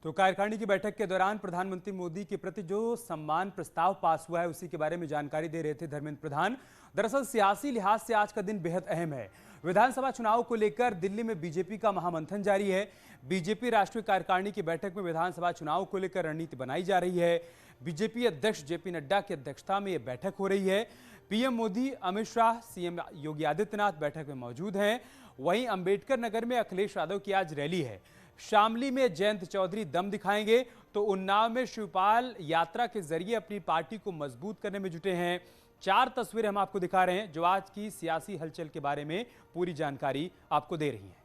तो कार्यकारिणी की बैठक के दौरान प्रधानमंत्री मोदी के प्रति जो सम्मान प्रस्ताव पास हुआ है उसी के बारे में जानकारी दे रहे थे धर्मेंद्र प्रधान। दरअसल सियासी लिहाज से आज का दिन बेहद अहम है। विधानसभा चुनाव को लेकर दिल्ली में बीजेपी का महामंथन जारी है। बीजेपी राष्ट्रीय कार्यकारिणी की बैठक में विधानसभा चुनाव को लेकर रणनीति बनाई जा रही है। बीजेपी अध्यक्ष जेपी नड्डा की अध्यक्षता में यह बैठक हो रही है। पीएम मोदी, अमित शाह, सीएम योगी आदित्यनाथ बैठक में मौजूद हैं। वहीं अंबेडकर नगर में अखिलेश यादव की आज रैली है। शामली में जयंत चौधरी दम दिखाएंगे तो उन्नाव में शिवपाल यात्रा के जरिए अपनी पार्टी को मजबूत करने में जुटे हैं। 4 तस्वीरें हम आपको दिखा रहे हैं जो आज की सियासी हलचल के बारे में पूरी जानकारी आपको दे रही हैं।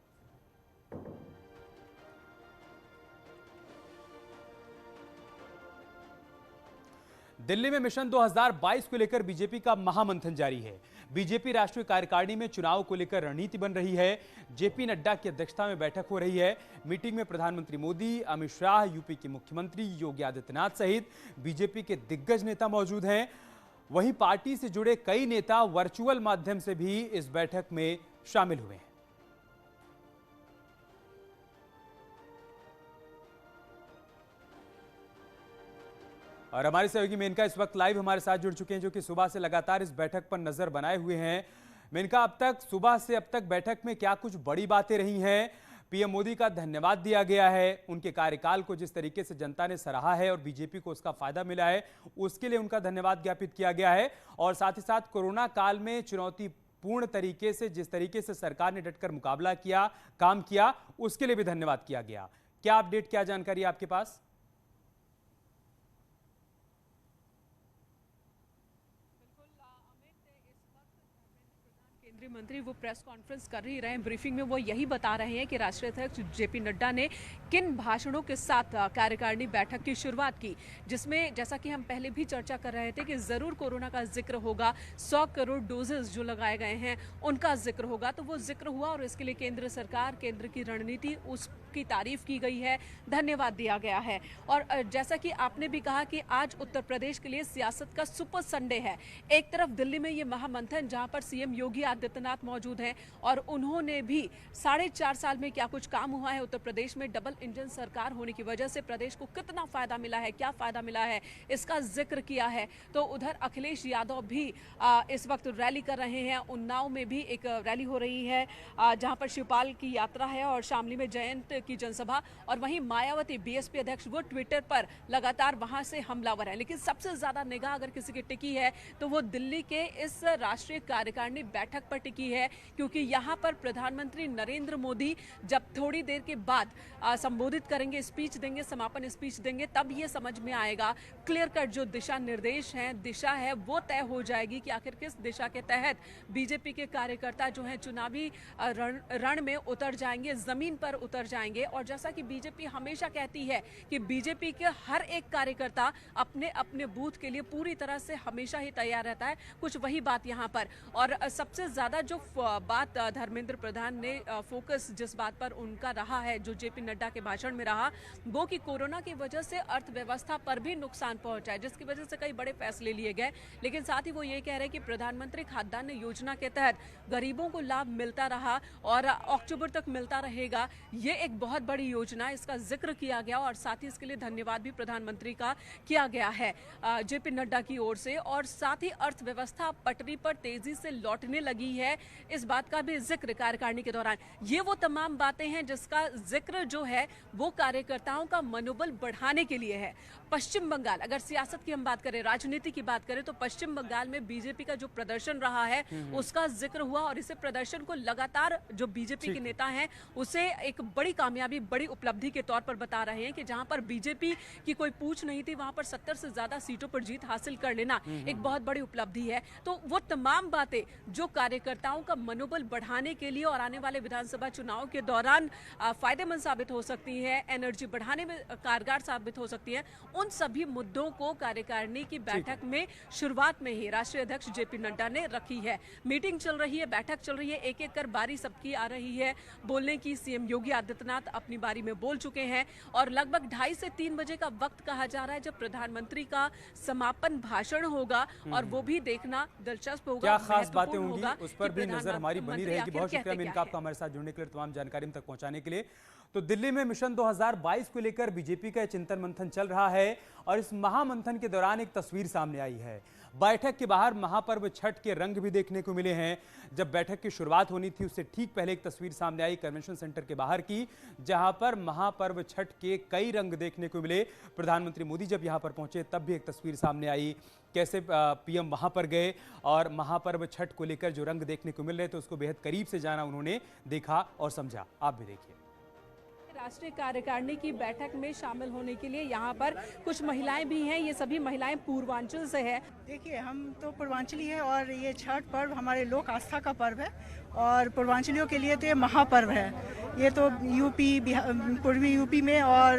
दिल्ली में मिशन 2022 को लेकर बीजेपी का महामंथन जारी है। बीजेपी राष्ट्रीय कार्यकारिणी में चुनाव को लेकर रणनीति बन रही है। जेपी नड्डा की अध्यक्षता में बैठक हो रही है। मीटिंग में प्रधानमंत्री मोदी, अमित शाह, यूपी के मुख्यमंत्री योगी आदित्यनाथ सहित बीजेपी के दिग्गज नेता मौजूद हैं। वहीं पार्टी से जुड़े कई नेता वर्चुअल माध्यम से भी इस बैठक में शामिल हुए हैं। और हमारे सहयोगी मेनका इस वक्त लाइव हमारे साथ जुड़ चुके हैं, जो कि सुबह से लगातार इस बैठक पर नजर बनाए हुए हैं। मेनका, अब तक सुबह से अब तक बैठक में क्या कुछ बड़ी बातें रही हैं? पीएम मोदी का धन्यवाद दिया गया है, उनके कार्यकाल को जिस तरीके से जनता ने सराहा है और बीजेपी को उसका फायदा मिला है उसके लिए उनका धन्यवाद ज्ञापित किया गया है। और साथ ही साथ कोरोना काल में चुनौतीपूर्ण तरीके से जिस तरीके से सरकार ने डटकर मुकाबला किया, काम किया, उसके लिए भी धन्यवाद किया गया। क्या अपडेट, क्या जानकारी आपके पास? केंद्रीय मंत्री वो प्रेस कॉन्फ्रेंस कर ही रहे हैं। ब्रीफिंग में वो यही बता रहे हैं कि राष्ट्रीय अध्यक्ष जेपी नड्डा ने किन भाषणों के साथ कार्यकारिणी बैठक की शुरुआत की, जिसमें जैसा कि हम पहले भी चर्चा कर रहे थे कि जरूर कोरोना का जिक्र होगा, 100 करोड़ डोजेस जो लगाए गए हैं उनका जिक्र होगा। तो वो जिक्र हुआ और इसके लिए केंद्र सरकार, केंद्र की रणनीति, उसकी तारीफ की गई है, धन्यवाद दिया गया है। और जैसा कि आपने भी कहा कि आज उत्तर प्रदेश के लिए सियासत का सुपर संडे है। एक तरफ दिल्ली में ये महामंथन जहां पर सीएम योगी आदित्यनाथ मौजूद हैं और उन्होंने भी 4.5 साल में क्या कुछ काम हुआ है, उत्तर प्रदेश में डबल इंजन सरकार होने की वजह से प्रदेश को कितना फायदा मिला है, क्या फायदा मिला है, इसका जिक्र किया है। तो उधर अखिलेश यादव भी इस वक्त रैली कर रहे हैं। उन्नाव में भी एक रैली हो रही है जहां पर शिवपाल की यात्रा है और शामली में जयंत की जनसभा। और वहीं मायावती, बीएसपी अध्यक्ष, वो ट्विटर पर लगातार वहां से हमलावर है। लेकिन सबसे ज्यादा निगाह अगर किसी की टिकी है तो वो दिल्ली के इस राष्ट्रीय कार्यकारिणी बैठक पर टिकी है, क्योंकि यहां पर प्रधानमंत्री नरेंद्र मोदी जब थोड़ी देर के बाद संबोधित करेंगे, स्पीच देंगे, समापन स्पीच देंगे, तब ये समझ में आएगा, क्लियर कट जो दिशा निर्देश हैं, दिशा है वो तय हो जाएगी कि आखिर किस दिशा के तहत बीजेपी के कार्यकर्ता जो हैं चुनावी रण में उतर जाएंगे, जमीन पर उतर जाएंगे। और जैसा कि बीजेपी हमेशा कहती है कि बीजेपी के हर एक कार्यकर्ता अपने अपने बूथ के लिए पूरी तरह से हमेशा ही तैयार रहता है, कुछ वही बात यहाँ पर। और सबसे ज्यादा जो बात धर्मेंद्र प्रधान ने फोकस जिस बात पर उनका रहा है, जो जेपी नड्डा के भाषण में रहा, वो कि कोरोना की वजह से अर्थव्यवस्था पर भी नुकसान पहुंचा है, जिसकी वजह से कई बड़े फैसले लिए गए। लेकिन साथ ही वो ये कह रहे हैं कि प्रधानमंत्री खाद्यान्न योजना के तहत गरीबों को लाभ मिलता रहा और अक्टूबर तक मिलता रहेगा। ये एक बहुत बड़ी योजना, इसका जिक्र किया गया और साथ ही इसके लिए धन्यवाद भी प्रधानमंत्री का किया गया है जेपी नड्डा की ओर से। और साथ ही अर्थव्यवस्था पटरी पर तेजी से लौटने लगी है, इस बात का भी जिक्र कार्यकारिणी के दौरान। ये वो तमाम बातें हैं जिसका जिक्र जो है वो कार्यकर्ताओं का मनोबल बढ़ाने के लिए है। पश्चिम बंगाल, अगर सियासत की हम बात करें, राजनीति की बात करें, तो पश्चिम बंगाल में बीजेपी का जो प्रदर्शन रहा है उसका जिक्र हुआ और इसे प्रदर्शन को लगातार जो बीजेपी के नेता हैं उसे एक बड़ी कामयाबी, बड़ी उपलब्धि के तौर पर बता रहे हैं कि जहां पर बीजेपी की कोई पूछ नहीं थी वहां पर 70 से ज्यादा सीटों पर जीत हासिल कर लेना एक बहुत बड़ी उपलब्धि है। तो वो तमाम बातें जो कार्यकर्ताओं का मनोबल बढ़ाने के लिए और आने वाले विधानसभा चुनाव के दौरान फायदेमंद साबित हो सकती है, एनर्जी बढ़ाने में कारगर साबित हो सकती है, उन सभी मुद्दों को कार्यकारिणी की बैठक में शुरुआत में ही राष्ट्रीय अध्यक्ष जेपी नड्डा ने रखी है। मीटिंग चल रही है, बैठक चल रही है, एक एक कर बारी सबकी आ रही है बोलने की। सीएम योगी आदित्यनाथ अपनी बारी में बोल चुके हैं और लगभग 2:30 से 3 बजे का वक्त कहा जा रहा है जब प्रधानमंत्री का समापन भाषण होगा और वो भी देखना दिलचस्प होगा, क्या खास बातें होंगी उस पर भी नजर हमारी बनी रहेगी। बहुत शुक्रिया मेनका आपका हमारे साथ जुड़ने के लिए, तमाम जानकारी हम तक पहुंचाने के लिए। तो दिल्ली में मिशन 2022 को लेकर बीजेपी का चिंतन मंथन चल रहा है और इस महामंथन के दौरान एक तस्वीर सामने आई है। बैठक के बाहर महापर्व छठ के रंग भी देखने को मिले हैं। जब बैठक की शुरुआत होनी थी उससे ठीक पहले एक तस्वीर सामने आई कन्वेंशन सेंटर के बाहर की, जहां पर महापर्व छठ के कई रंग देखने को मिले। प्रधानमंत्री मोदी जब यहां पर पहुंचे तब भी एक तस्वीर सामने आई, कैसे पीएम वहां पर गए और महापर्व छठ को लेकर जो रंग देखने को मिल रहे थे उसको बेहद करीब से जाना उन्होंने, देखा और समझा। आप भी देखिए। राष्ट्रीय कार्यकारिणी की बैठक में शामिल होने के लिए यहाँ पर कुछ महिलाएं भी हैं। ये सभी महिलाएं पूर्वांचल से है। देखिए, हम तो पूर्वांचली है और ये छठ पर्व हमारे लोक आस्था का पर्व है और पूर्वांचलियों के लिए तो ये महापर्व है। ये तो यूपी, पूर्वी यूपी में और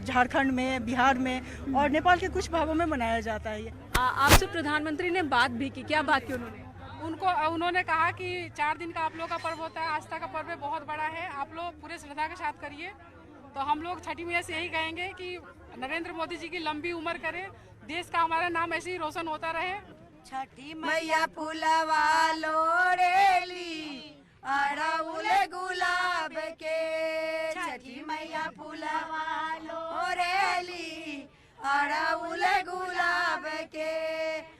झारखंड में, बिहार में और नेपाल के कुछ भागों में मनाया जाता है। आपसे प्रधानमंत्री ने बात भी की, क्या बात की उन्होंने कहा कि 4 दिन का आप लोग का पर्व होता है, आस्था का पर्व है, बहुत बड़ा है, आप लोग पूरे श्रद्धा के साथ करिए। तो हम लोग छठी मैया से यही कहेंगे कि नरेंद्र मोदी जी की लंबी उम्र करें, देश का हमारा नाम ऐसे ही रोशन होता रहे। छठी मैया फुलवा लोड़ेली अड़उल गुलाब के, छठी मैया फुलवा लोड़ेली अड़उल गुलाब के,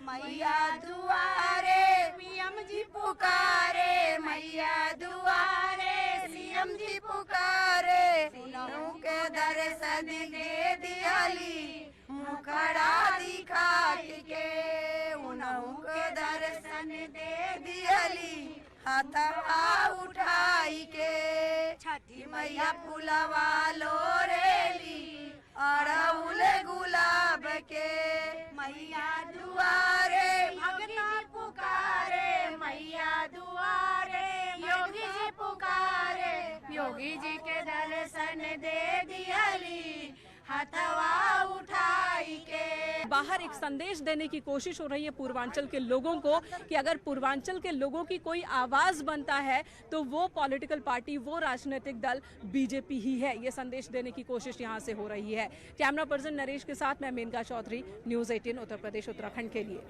मैया दुआरे पीएम जी पुकारे, मैया दुआरे सीएम जी पुकारे, उनहु के दर्शन दे दियाली मुखड़ा दिखा के, उनहु के दर्शन दे दियाली हाथवा उठाई के, छठी मैया फुलवा लोड़ेली अड़उल गुलाब के, मैया दुआरे भगता पुकारे, मैया दुआरे योगी जी पुकारे, योगी जी के दर्शन दे दियाली हाथवा उठाई के। बाहर एक संदेश देने की कोशिश हो रही है पूर्वांचल के लोगों को कि अगर पूर्वांचल के लोगों की कोई आवाज बनता है तो वो पॉलिटिकल पार्टी, वो राजनीतिक दल बीजेपी ही है। ये संदेश देने की कोशिश यहाँ से हो रही है। कैमरा पर्सन नरेश के साथ मैं मेनका चौधरी, न्यूज़ 18 उत्तर प्रदेश उत्तराखंड के लिए।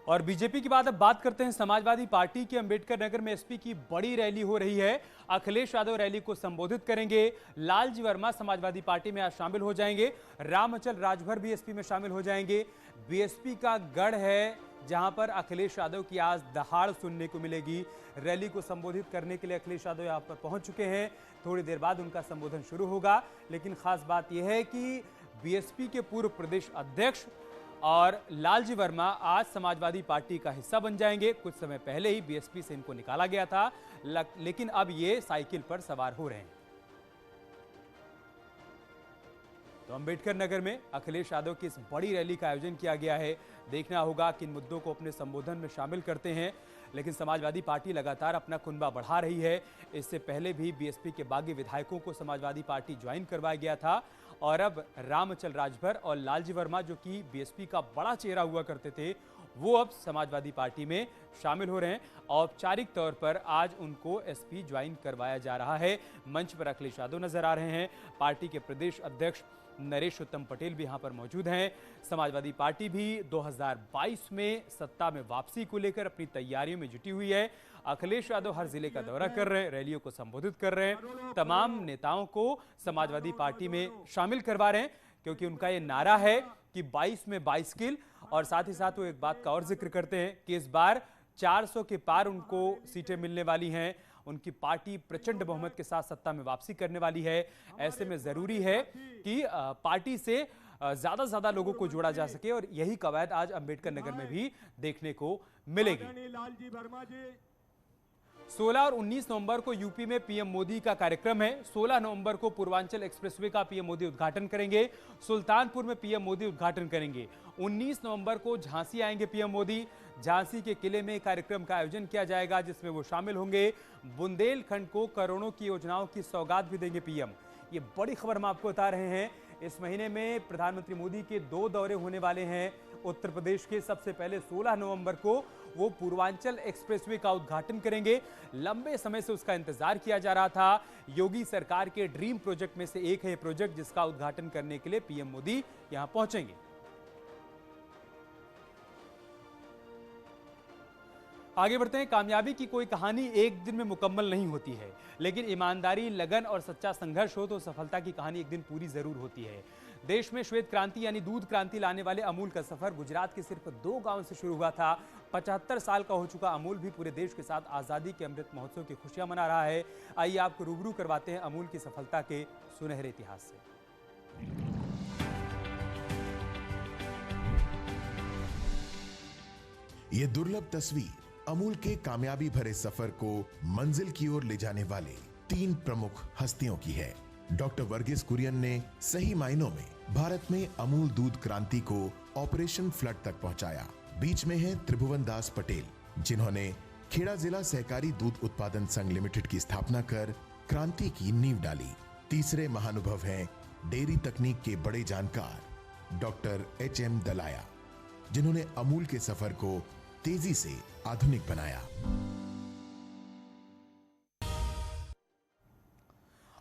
और बीजेपी की बात अब बात करते हैं। समाजवादी पार्टी के अंबेडकर नगर में एसपी की बड़ी रैली हो रही है। अखिलेश यादव रैली को संबोधित करेंगे। लालजी वर्मा समाजवादी पार्टी में आज शामिल हो जाएंगे। रामअचल राजभर भी एसपी में शामिल हो जाएंगे। बीएसपी का गढ़ है जहां पर अखिलेश यादव की आज दहाड़ सुनने को मिलेगी। रैली को संबोधित करने के लिए अखिलेश यादव यहां पर पहुंच चुके हैं। थोड़ी देर बाद उनका संबोधन शुरू होगा। लेकिन खास बात यह है कि बीएसपी के पूर्व प्रदेश अध्यक्ष और लालजी वर्मा आज समाजवादी पार्टी का हिस्सा बन जाएंगे। कुछ समय पहले ही बीएसपी से इनको निकाला गया था, लेकिन अब ये साइकिल पर सवार हो रहे हैं। तो अंबेडकर नगर में अखिलेश यादव की इस बड़ी रैली का आयोजन किया गया है। देखना होगा किन मुद्दों को अपने संबोधन में शामिल करते हैं। लेकिन समाजवादी पार्टी लगातार अपना कुनबा बढ़ा रही है। इससे पहले भी बीएसपी के बागी विधायकों को समाजवादी पार्टी ज्वाइन करवाया गया था और अब रामअचल राजभर और लालजी वर्मा, जो कि बीएसपी का बड़ा चेहरा हुआ करते थे, वो अब समाजवादी पार्टी में शामिल हो रहे हैं। औपचारिक तौर पर आज उनको एसपी ज्वाइन करवाया जा रहा है। मंच पर अखिलेश यादव नजर आ रहे हैं। पार्टी के प्रदेश अध्यक्ष नरेश उत्तम पटेल भी यहां पर मौजूद हैं। समाजवादी पार्टी भी 2022 में सत्ता में वापसी को लेकर अपनी तैयारियों में जुटी हुई है। अखिलेश यादव हर जिले का दौरा कर रहे हैं, रैलियों को संबोधित कर रहे हैं, तमाम नेताओं को समाजवादी पार्टी में शामिल करवा रहे हैं, क्योंकि उनका ये नारा है कि 22 में 22 किल। और साथ ही साथ वो एक बात का और जिक्र करते हैं कि इस बार 400 के पार उनको सीटें मिलने वाली हैं। उनकी पार्टी प्रचंड बहुमत के साथ सत्ता में वापसी करने वाली है। ऐसे में जरूरी है कि पार्टी से ज्यादा से ज्यादा लोगों को जोड़ा जा सके और यही कवायद आज अंबेडकर नगर में भी देखने को मिलेगी। 16 और 19 नवंबर को यूपी में पीएम मोदी का कार्यक्रम है। 16 नवंबर को पूर्वांचल एक्सप्रेसवे का पीएम मोदी उद्घाटन करेंगे। सुल्तानपुर में पीएम मोदी उद्घाटन करेंगे। 19 नवंबर को झांसी आएंगे पीएम मोदी। झांसी के किले में कार्यक्रम का आयोजन किया जाएगा जिसमें वो शामिल होंगे। बुंदेलखंड को करोड़ों की योजनाओं की सौगात भी देंगे पीएम। ये बड़ी खबर हम आपको बता रहे हैं। इस महीने में प्रधानमंत्री मोदी के 2 दौरे होने वाले हैं उत्तर प्रदेश के। सबसे पहले 16 नवंबर को वो पूर्वांचल एक्सप्रेसवे का उद्घाटन करेंगे। लंबे समय से उसका इंतजार किया जा रहा था। योगी सरकार के ड्रीम प्रोजेक्ट में से एक है प्रोजेक्ट, जिसका उद्घाटन करने के लिए पीएम मोदी यहां पहुंचेंगे। आगे बढ़ते हैं। कामयाबी की कोई कहानी एक दिन में मुकम्मल नहीं होती है, लेकिन ईमानदारी, लगन और सच्चा संघर्ष हो तो सफलता की कहानी एक दिन पूरी जरूर होती है। देश में श्वेत क्रांति यानी दूध क्रांति लाने वाले अमूल का सफर गुजरात के सिर्फ 2 गांव से शुरू हुआ था। 75 साल का हो चुका अमूल भी पूरे देश के साथ आजादी के अमृत महोत्सव की खुशियां मना रहा है। आइए आपको रूबरू करवाते हैं अमूल की सफलता के सुनहरे इतिहास से। ये दुर्लभ तस्वीर अमूल के कामयाबी भरे सफर को मंजिल की ओर ले जाने वाले 3 प्रमुख हस्तियों की है। डॉक्टर वर्गीस कुरियन ने सही मायनों में भारत में अमूल दूध क्रांति को ऑपरेशन फ्लड तक पहुंचाया। बीच में है त्रिभुवन दास पटेल, जिन्होंने खेड़ा जिला सहकारी दूध उत्पादन संघ लिमिटेड की स्थापना कर क्रांति की नींव डाली। तीसरे महानुभव हैं डेयरी तकनीक के बड़े जानकार डॉक्टर HM दलाया, जिन्होंने अमूल के सफर को तेजी से आधुनिक बनाया।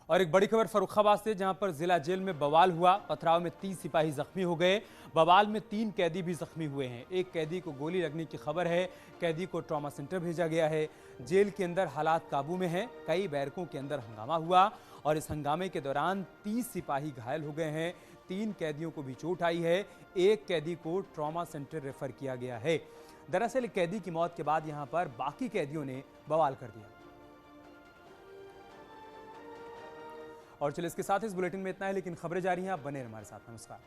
और एक बड़ी खबर फर्रुखाबाद से, जहां पर जिला जेल में बवाल हुआ। पथराव में 30 सिपाही जख्मी हो गए। बवाल में 3 कैदी भी जख्मी हुए हैं। एक कैदी को गोली लगने की खबर है। कैदी को ट्रॉमा सेंटर भेजा गया है। जेल के अंदर हालात काबू में हैं। कई बैरकों के अंदर हंगामा हुआ और इस हंगामे के दौरान 30 सिपाही घायल हो गए हैं। 3 कैदियों को भी चोट आई है। एक कैदी को ट्रॉमा सेंटर रेफर किया गया है। दरअसल कैदी की मौत के बाद यहां पर बाकी कैदियों ने बवाल कर दिया। और चलिए इसके साथ इस बुलेटिन में इतना है, लेकिन खबरें जारी हैं। आप बने रहिए हमारे साथ। नमस्कार।